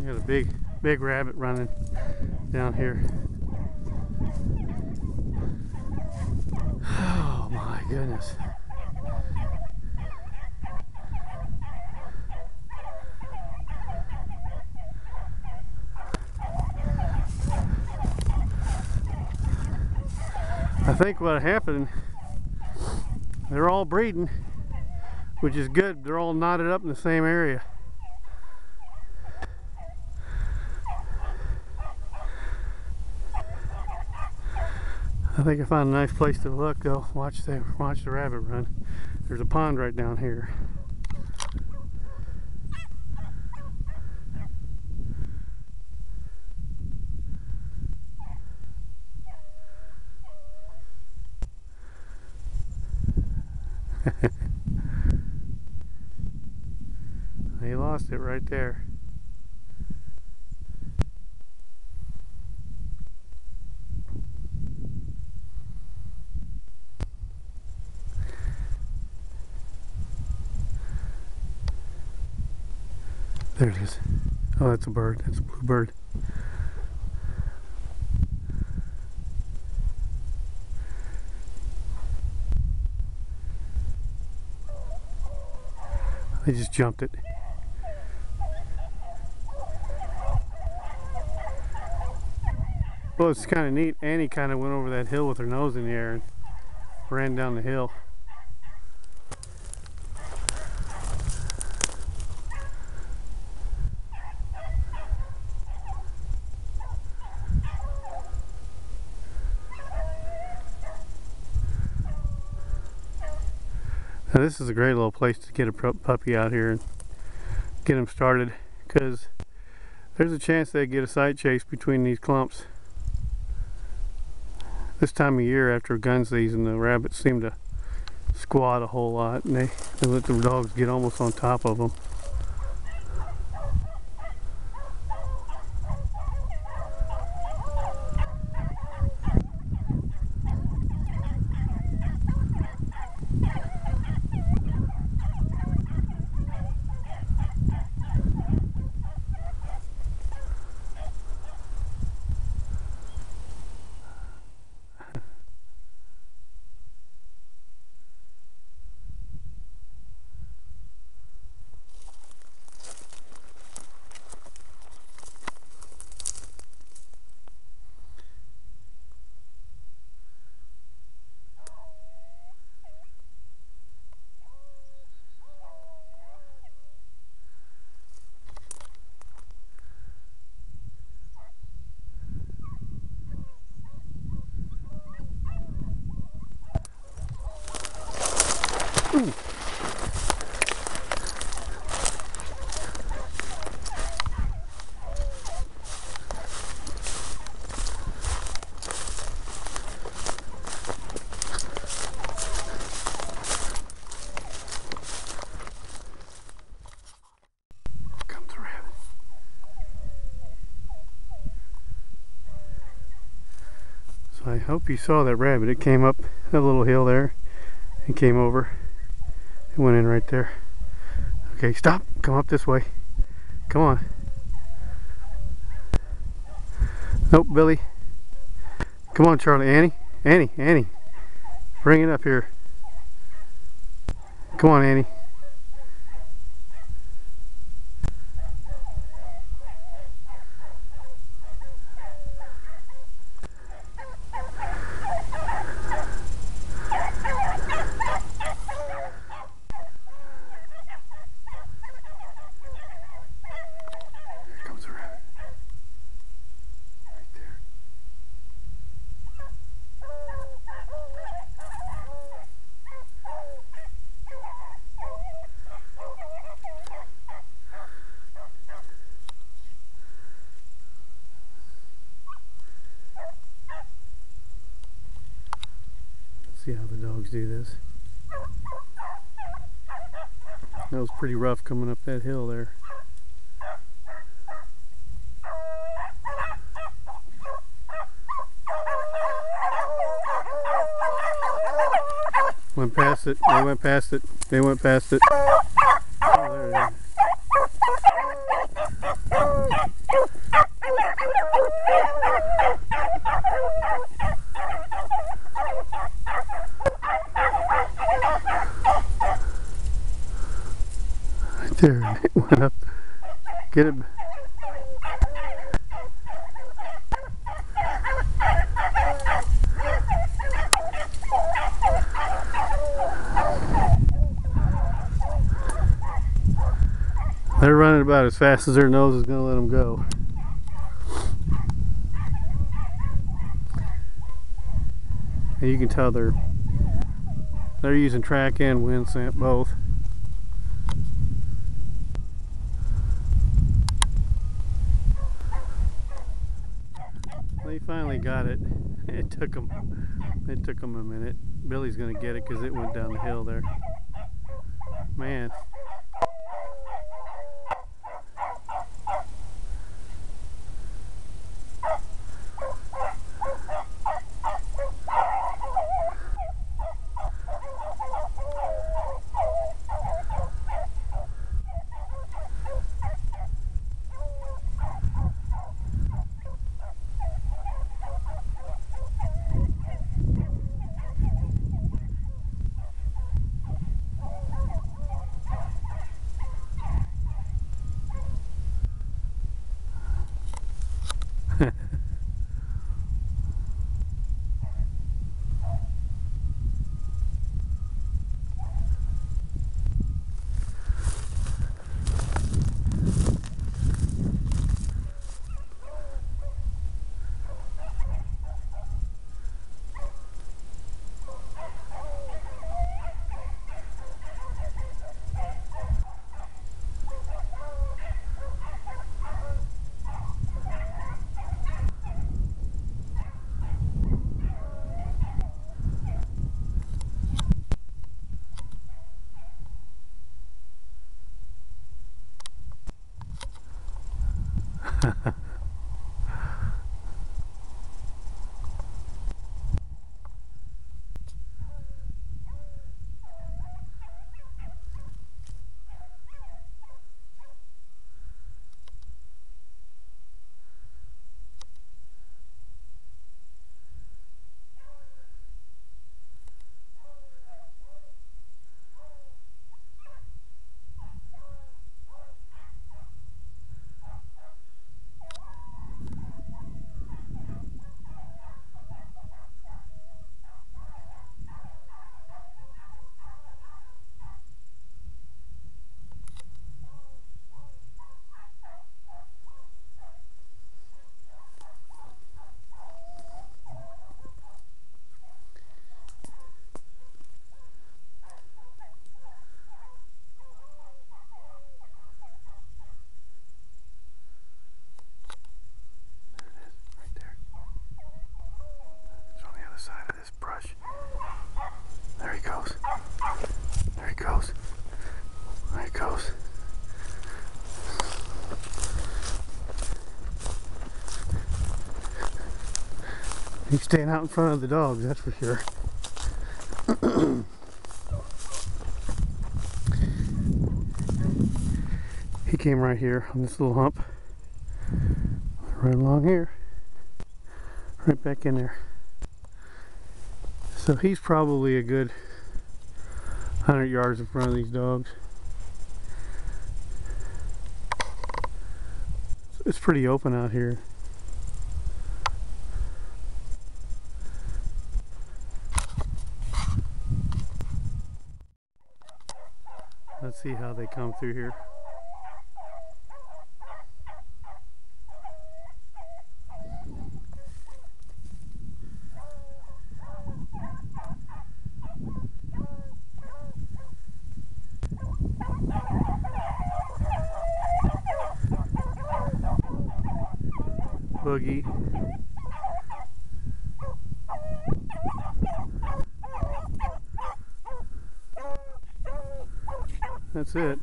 Got a big rabbit running down here. Oh my goodness. I think what happened, they're all breeding, which is good. They're all knotted up in the same area. I think I found a nice place to look though. Watch the rabbit run. There's a pond right down here. He lost it right there. There it is. Oh, that's a bird. That's a bluebird. They just jumped it. Well, it's kind of neat. Annie kind of went over that hill with her nose in the air and ran down the hill. Now this is a great little place to get a puppy out here and get them started, because there's a chance they get a sight chase between these clumps. This time of year after gun season, the rabbits seem to squat a whole lot, and they let the dogs get almost on top of them. Ooh. Comes the rabbit. So I hope you saw that rabbit. It came up that little hill there and came over. It went in right there. Okay, stop. Come up this way. Come on. Nope, Billy. Come on, Charlie. Annie. Bring it up here. Come on, Annie. See how the dogs do this. That was pretty rough coming up that hill there. Went past it. They went past it. They went past it. Oh, there it is. There, it went up. Get it. They're running about as fast as their nose is going to let them go. And you can tell they're using track and wind scent both. They finally got it. It took them a minute. Billy's going to get it because it went down the hill there. Man. Side of this brush. There he goes. There he goes. There he goes. He's staying out in front of the dogs, that's for sure. He came right here on this little hump. Right along here. Right back in there. So he's probably a good 100 yards in front of these dogs. It's pretty open out here. Let's see how they come through here. Boogie. That's it.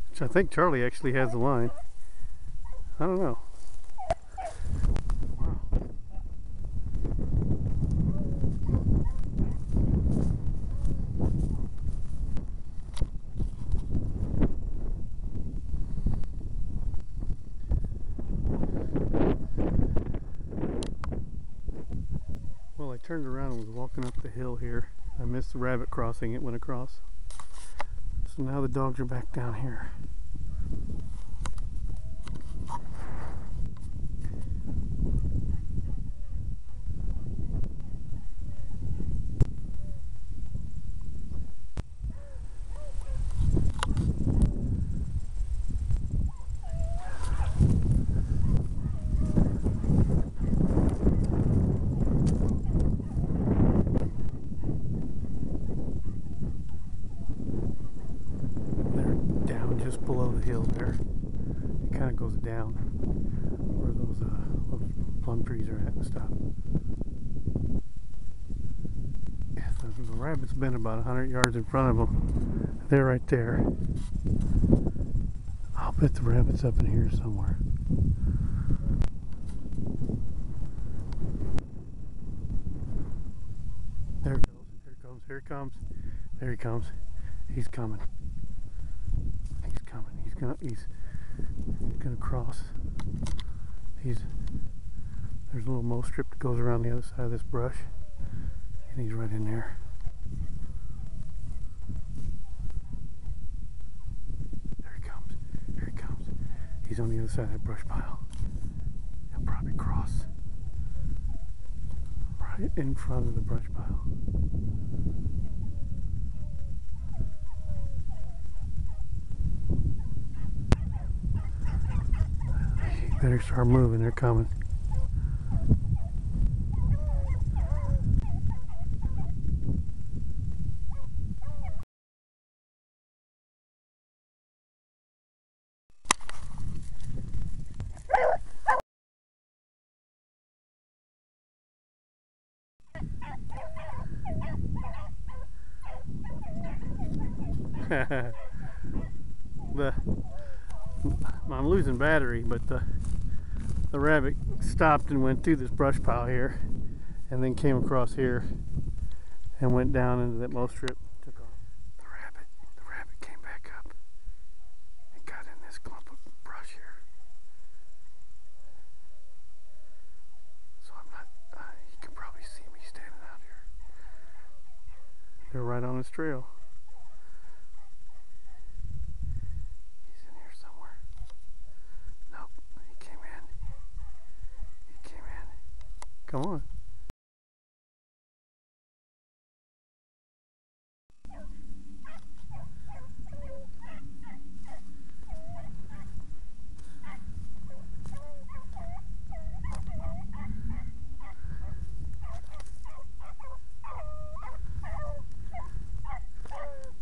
Which I think Charlie actually has the line. I don't know. Wow. Well, I turned around and was walking up the hill here. I missed the rabbit crossing. It went across. So now the dogs are back down here. Just below the hill there. It kind of goes down where those plum trees are at and stuff. Yeah, so the rabbit's been about 100 yards in front of them. They're right there. I'll bet the rabbit's up in here somewhere. There it goes. Here it comes. Here it comes. There he comes. He's coming. He's gonna cross. There's a little mow strip that goes around the other side of this brush, and he's right in there. There he comes. Here he comes. He's on the other side of that brush pile. He'll probably cross right in front of the brush pile. Better start moving, they're coming. I'm losing battery, but the rabbit stopped and went through this brush pile here, and then came across here and went down into that mow strip. Took off. The rabbit came back up and got in this clump of brush here. So I'm not. You can probably see me standing out here. They're right on this trail. Come on.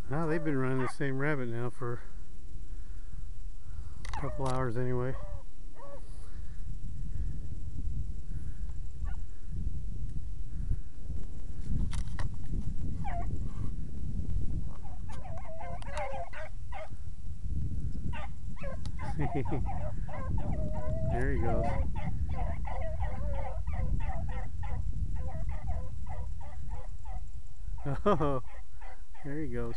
Now they've been running the same rabbit now for a couple hours anyway. There he goes. Oh, there he goes.